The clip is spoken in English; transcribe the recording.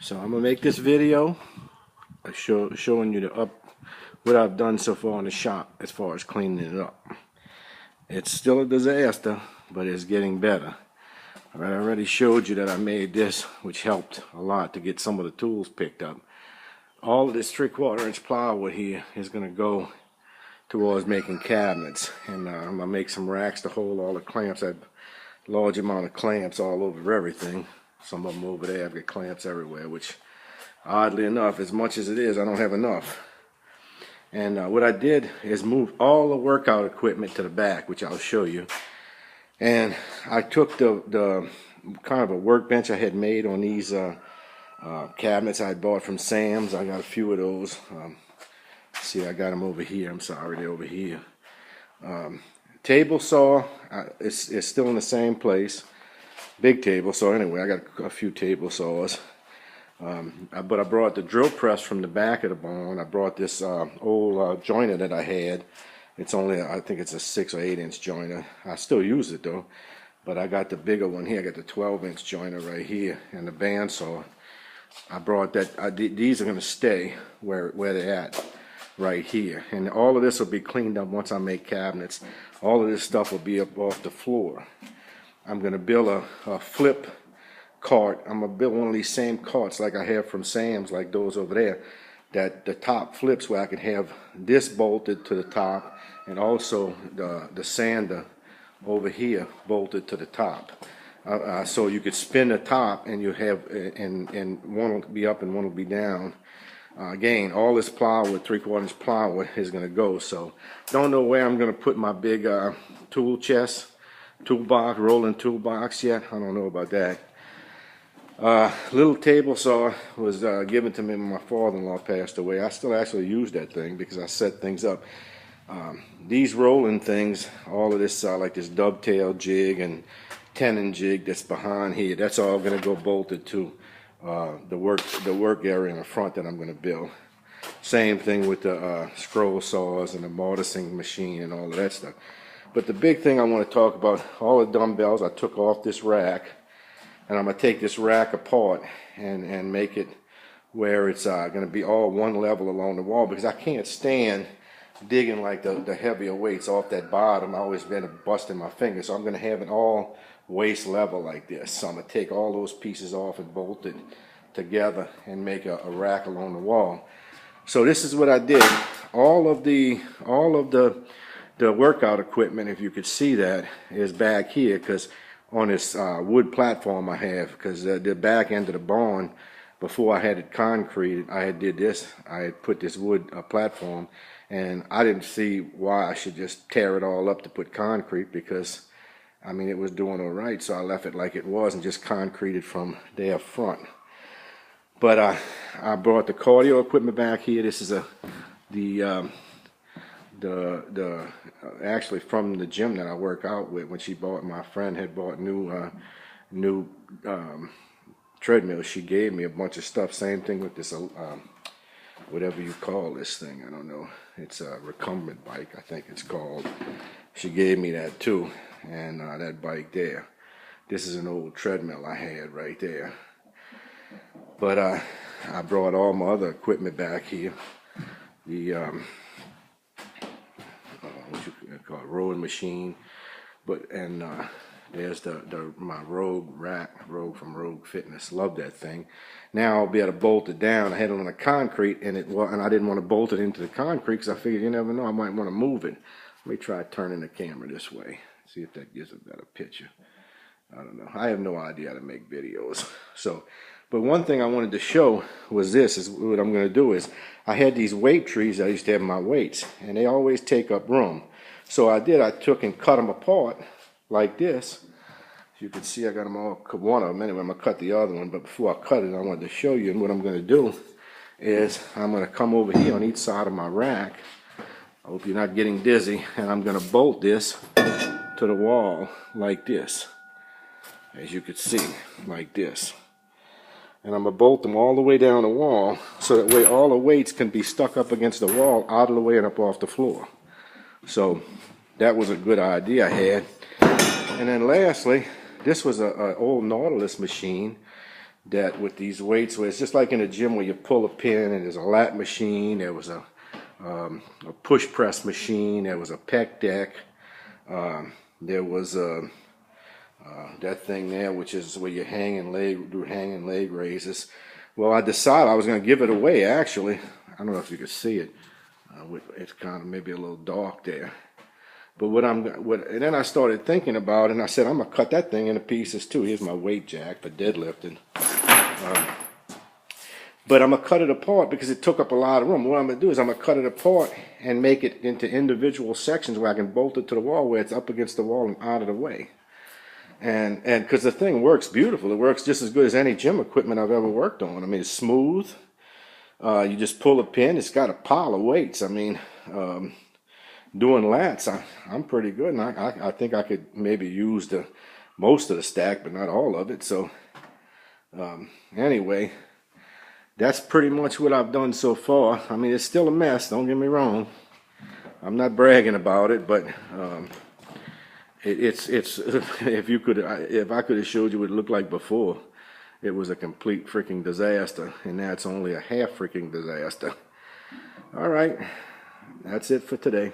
So I'm gonna make this video showing you what I've done so far in the shop as far as cleaning it up. It's still a disaster, but it's getting better. I already showed you that I made this, which helped a lot to get some of the tools picked up. All of this 3/4 inch plywood here is gonna go towards making cabinets, and I'm gonna make some racks to hold all the clamps. I have a large amount of clamps all over everything. Some of them over there, I've got clamps everywhere, which oddly enough, as much as it is, I don't have enough. And what I did is move all the workout equipment to the back, which I'll show you. And I took the kind of a workbench I had made on these cabinets I had bought from Sam's. I got a few of those. See, I got them over here. I'm sorry, they're over here. Table saw is still in the same place. Big table saw. Anyway, I got a few table saws. But I brought the drill press from the back of the barn. I brought this old joiner that I had. It's only, I think it's a 6 or 8 inch joiner. I still use it though. But I got the bigger one here. I got the 12 inch joiner right here, and the bandsaw. I brought that. These are going to stay where they're at, right here. And all of this will be cleaned up once I make cabinets. All of this stuff will be up off the floor. I'm going to build a flip cart. I'm going to build one of these same carts like I have from Sam's, like those over there, that the top flips, where I can have this bolted to the top, and also the sander over here bolted to the top. So you could spin the top, and you have, and one will be up and one will be down. Again, all this plywood, 3/4 inch plywood, is going to go. So don't know where I'm going to put my big tool chest, toolbox, rolling toolbox yet. I don't know about that. Little table saw was given to me when my father-in-law passed away. I still actually use that thing because I set things up. These rolling things, all of this like this dovetail jig and tenon jig that's behind here, that's all going to go bolted to the work area in the front that I'm going to build. Same thing with the scroll saws and the mortising machine and all of that stuff. But the big thing I want to talk about, all the dumbbells I took off this rack, and I'm going to take this rack apart and make it where it's going to be all one level along the wall, because I can't stand digging like the heavier weights off that bottom. I always been busting my fingers, so I'm going to have it all waist level like this. So I'm going to take all those pieces off and bolt it together and make a rack along the wall. So this is what I did. All of the workout equipment, if you could see that, is back here, because on this wood platform I have, because the back end of the barn, before I had it concreted, I had did this. I had put this wood platform, and I didn't see why I should just tear it all up to put concrete, because I mean it was doing all right. So I left it like it was and just concreted from there front. But I brought the cardio equipment back here. This is actually from the gym that I work out with. When she bought, my friend had bought new treadmills, she gave me a bunch of stuff. Same thing with this whatever you call this thing, I don't know, it's a recumbent bike, I think it's called. She gave me that too, and that bike there. This is an old treadmill I had right there. But I brought all my other equipment back here. The what you call it, rowing machine, and there's my Rogue rack, Rogue from Rogue Fitness. Love that thing. Now I'll be able to bolt it down. I had it on the concrete, and I didn't want to bolt it into the concrete because I figured you never know, I might want to move it. Let me try turning the camera this way, see if that gives a better picture. I don't know. I have no idea how to make videos. But one thing I wanted to show was this, is what I'm going to do is, I had these weight trees I used to have in my weights, and they always take up room. So I took and cut them apart like this. As you can see, I got them all, one of them anyway. I'm going to cut the other one, but before I cut it, I wanted to show you, and what I'm going to do is, I'm going to come over here on each side of my rack. I hope you're not getting dizzy, and I'm going to bolt this to the wall like this. As you can see, like this. And I'm going to bolt them all the way down the wall, so that way all the weights can be stuck up against the wall, out of the way and up off the floor. So that was a good idea I had. And then lastly, this was an old Nautilus machine that with these weights, where it's just like in a gym where you pull a pin, and there's a lat machine, there was a push press machine, there was a pec deck, there was that thing there, which is where you do hanging leg raises. Well, I decided I was going to give it away. Actually, I don't know if you can see it. It's kind of maybe a little dark there. But and then I started thinking about it, and I said, I'm gonna cut that thing into pieces too. Here's my weight jack for deadlifting. But I'm gonna cut it apart because it took up a lot of room. What I'm gonna do is I'm gonna cut it apart and make it into individual sections where I can bolt it to the wall, where it's up against the wall and out of the way. And because the thing works beautiful, it works just as good as any gym equipment I've ever worked on. I mean, it's smooth. You just pull a pin. It's got a pile of weights. I mean, doing lats, I'm pretty good, and I think I could maybe use most of the stack, but not all of it. So anyway, that's pretty much what I've done so far. I mean, it's still a mess, don't get me wrong. I'm not bragging about it, but it's if I could have showed you what it looked like before, it was a complete freaking disaster, and now it's only a half freaking disaster. All right, that's it for today.